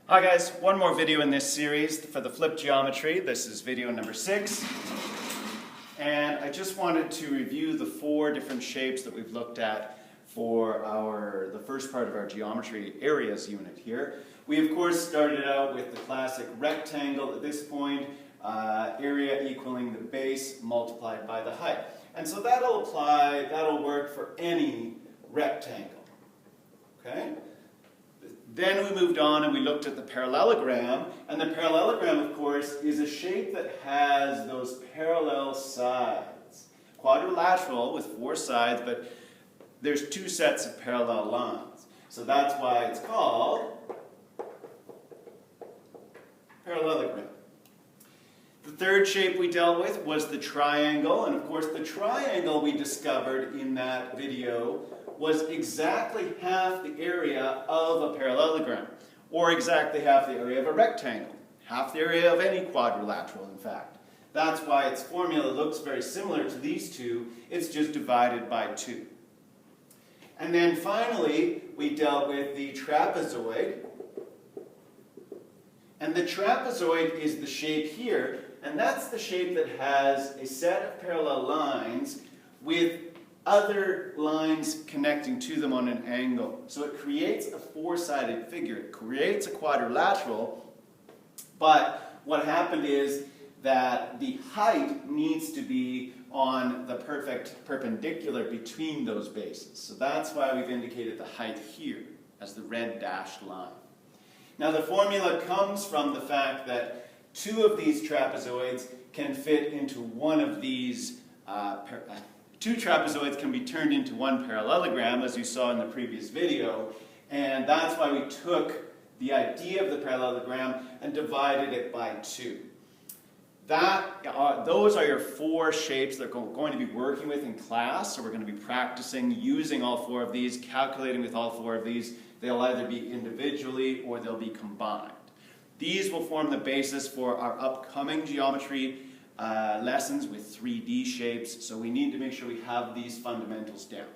Hi guys, one more video in this series for the flipped geometry. This is video number 6. And I just wanted to review the 4 different shapes that we've looked at for the first part of our geometry areas unit here. We of course started out with the classic rectangle at this point, area equaling the base multiplied by the height. And so that'll work for any rectangle. Okay? Then we moved on and we looked at the parallelogram, and the parallelogram, of course, is a shape that has those parallel sides. Quadrilateral with 4 sides, but there's 2 sets of parallel lines. So that's why it's called parallelogram. The third shape we dealt with was the triangle, and of course the triangle we discovered in that video was exactly half the area of a parallelogram, or exactly half the area of a rectangle, half the area of any quadrilateral, in fact. That's why its formula looks very similar to these two, it's just divided by 2. And then finally, we dealt with the trapezoid, and the trapezoid is the shape here, and that's the shape that has a set of parallel lines with other lines connecting to them on an angle. So it creates a 4-sided figure. It creates a quadrilateral, but what happened is that the height needs to be on the perfect perpendicular between those bases. So that's why we've indicated the height here as the red dashed line. Now the formula comes from the fact that 2 of these trapezoids can fit into one of these 2 trapezoids can be turned into one parallelogram, as you saw in the previous video, and that's why we took the idea of the parallelogram and divided it by 2. Those are your 4 shapes that we're going to be working with in class, so we're going to be practicing using all 4 of these, calculating with all 4 of these. They'll either be individually or they'll be combined. These will form the basis for our upcoming geometry lessons with 3D shapes, so we need to make sure we have these fundamentals down.